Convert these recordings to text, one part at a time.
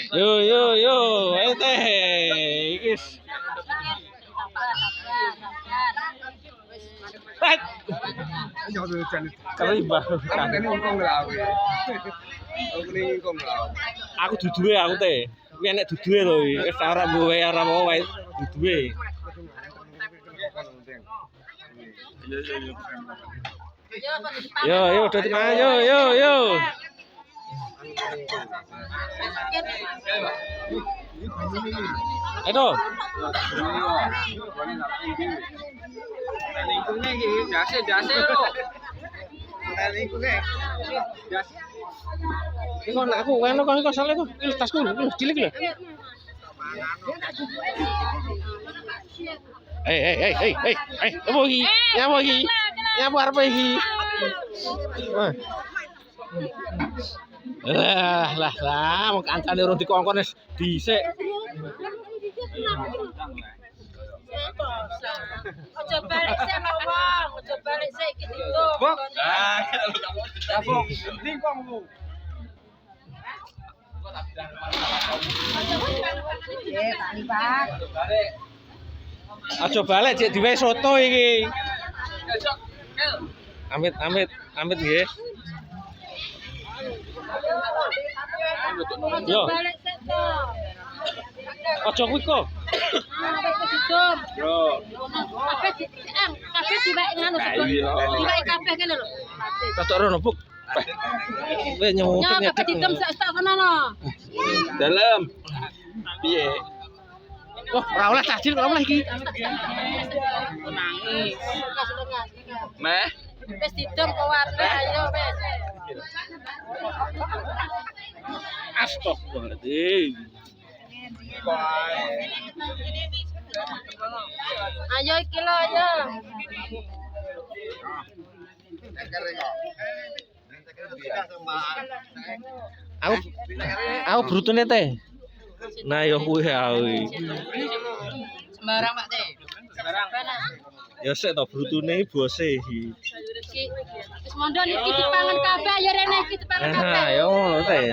Yo, ayo teh. Iki. Keribah. Aku duduhe aku teh. Kuwi enek duduhe lho. Wis ora mbuwe ora mau wae duduhe. Yo, udah teman. Yo. Ayo. Lingkungnya iki, dase lho. Lingkungnya. Iki kok aku ngono kok sale kok. Iki tasku lho, cilik lho. Hei, apa iki? Nyapa iki? Nyapa arep iki? Lah, wong kancane urung dikongkon wis dhisik. Ojo balik sik wong, ojo balik sik iki ditutup. Bok, lingkungmu. Aja balik cek diwe soto iki. Amit nggih. Yo. Balik sik to. Aja kuwi kok. Ditutup. Yo. Kabeh diwae ngono sego. Diwae kabeh kene lho. Katok rono buk. Wis nyuwut Nyok kabeh ditem sak stok kono no. Dalam. Piye? Wah, ora oleh cacil ora oleh iki. Nangis. Meh. Wis ditem kok warna ayo wis. Astagfirullahaladzim. Ayo iki lho ayo. Aku brutune teh. Nah, yo kuwi ae. Sembarang Pak Teh. Sembarang. Ya sik to brutune bose iki. Wis mondho iki dipangan kabeh ayo rene iki dipangan kabeh. Nah, yo ngono teh.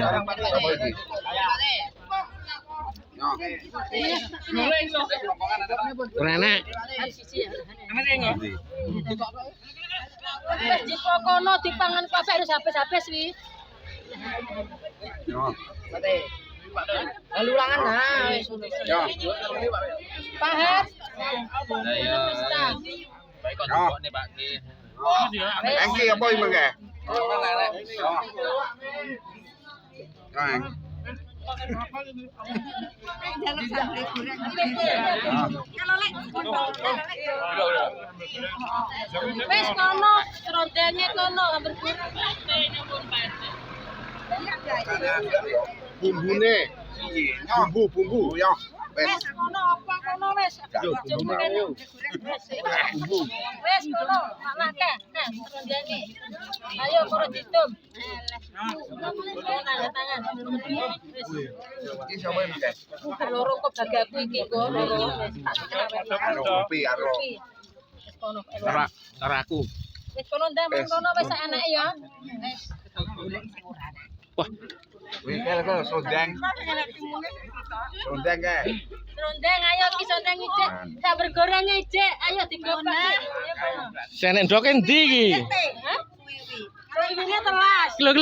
Rene. Wis dipokono dipangan kabeh harus habis-habis wi. Lalu ulangan nah wis. Pahet. Baik kon nih Pak Ki. Engki apa iki mengke? Wis kono rondene kono hampir Bumbune. Bumbu ya. wis kono apa kono wis. Wis kono anake. Nah rondene. Ayo karo ditum. Tangan. Iki sapa iki, Guys? Loro kok bagaku iki kok loro. Kopi karo. Wis kono. Cara aku. Wis kono ndang kono wis enake ya. Wis. Wah, Wih, kalau sondeng. Sondeng kae. Rondeng ayo iki sondeng ijek. Sabar goreng ijek. Ayo digopak. senen ndok endi iki? Hah? Ini telas. Kilo. Wes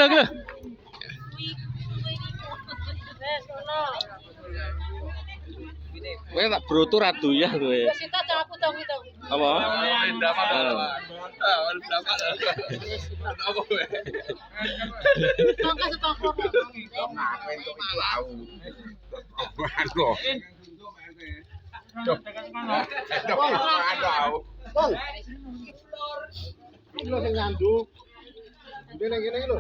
kono. Kowe tak broto ra doyah kowe. Wes kita jangan aku tong itu. Apa? Tong kasih tong kono. Lho sing nyanduk. Ndene ngene iki lho.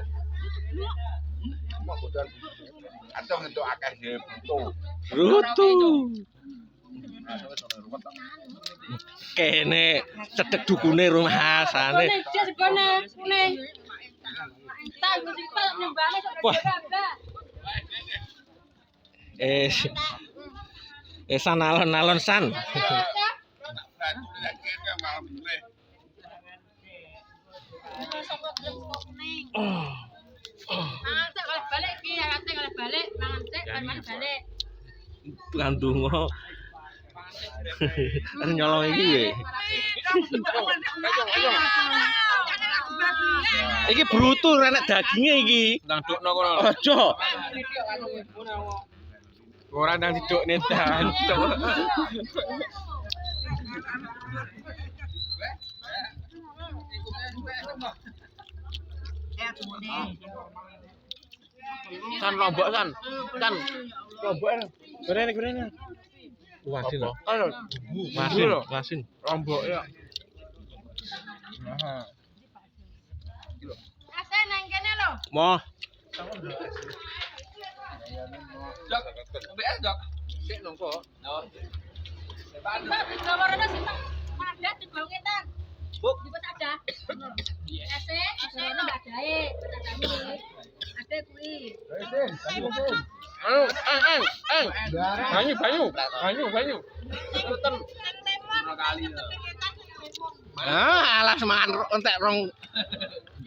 Mau bodan. Atau ngentuk akeh dhewe butuh. Brutu. Kene cedek dukune rumah asane. Kuning jes gone kuning. Tak mesti pak nyembane sok Wah. San alon san. Mangan cek kalau balik ki, ya cek kalau balik mangan cek kan mana balik. Ngandungo. Nyolong iki we. Iki brutu enek daginge iki. Ndang dukno kono. Aja. Ora ndang didukne dan. San lombok san. San. Lombok. Berene. Wasin. Ayo. Wasin. Lombok ya. Ase nang kene lho. Moh. Dok, BS dok. Sik nongko. Pak, nomornya sih Pak. Padat di bawah kita. Buk. Di peta ada. Ase, nomornya enggak ada Ade kuwi. Banyu. Ikutan. Alah semangan entek rong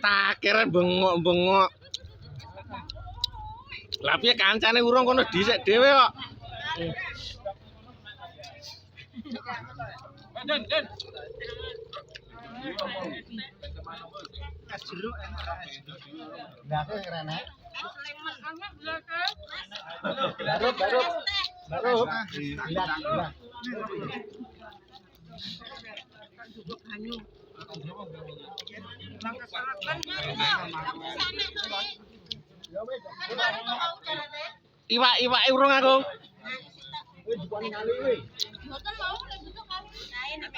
takire bengok-bengok. Lah piye kancane urung kono dhisik dhewe kok. Den. Iwak urung aku. Mboten mau nek butuh kali. Nah, enak.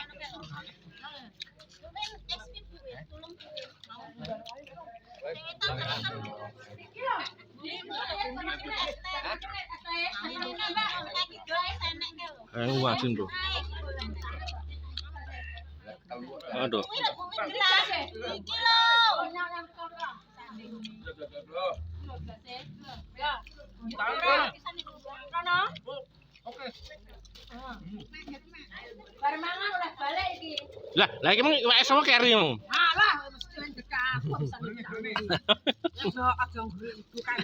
Wasin tuh. Aduh. Bareng mangan oleh balik iki. Lah iki mung iwake sama keri mung. Alah, mesti dekat. Kok bisa aja bukan.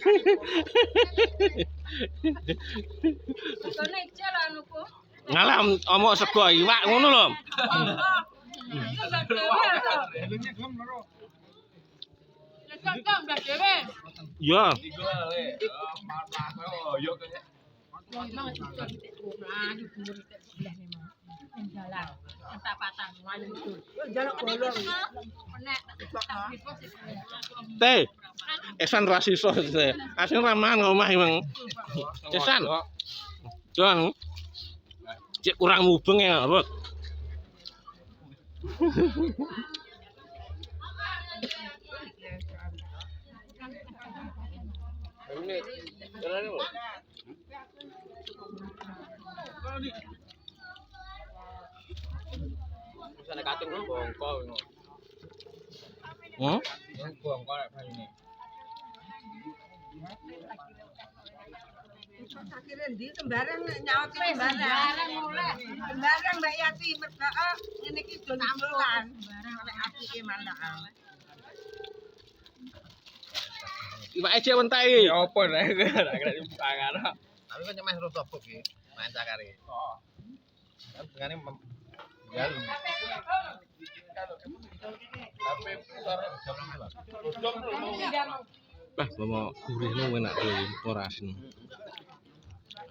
Kene ijel anuku. Ngalah omok sego iwak ngono lho. Ya. Teh. Esan rasiso teh. Asing ramangan ngomah emang. Esan. Jon. Cek kurang mubeng ya, Bos. Ini. Jalan ini. Bisa kating lu bongko ngono. Bongko lek ini. Akhirnya di sembarang nyaut sembarang mulai sembarang Mbak Yati mereka ini kita tambulan sampai api mandang. Iwake cek wentai. Ya apa nek kena dipangan. Tapi kan nyemeh terus topuk iki, main cakare. Heeh. Kan dengane jalu. Tapi sore jam 6. Bah, mau gurihno enak dhewe ora asin.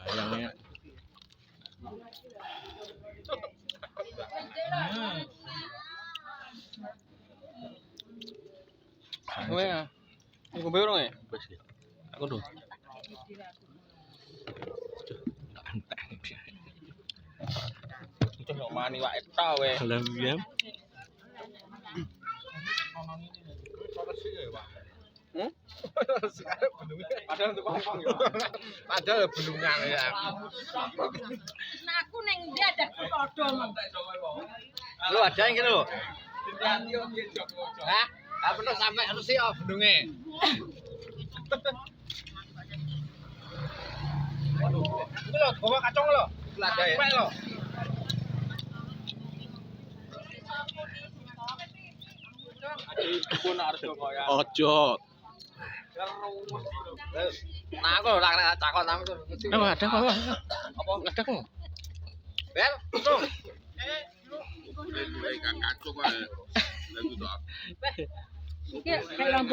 Ayamnya. Kowe ya. Ngombe urung ya? Wis ya. Aku tuh. Antek. Coba mani wae ta we. Lah piye? Padahal untuk pangpang ya. Padahal belungan ya. Nah, aku neng ndi ada padha mong. Lu ada yang gitu. Hah? Apa tuh sampai harus sih bendunge. Itu lo bawa kacang lo. Lada ya. Lo. Adi pun harus kaya. Ojo. Nah, aku ora kena takon nang itu. Oh, ada kok. Apa? Ada kok. Bel, Tung. Mulai kacau kan. Lagu doa. Iki kayak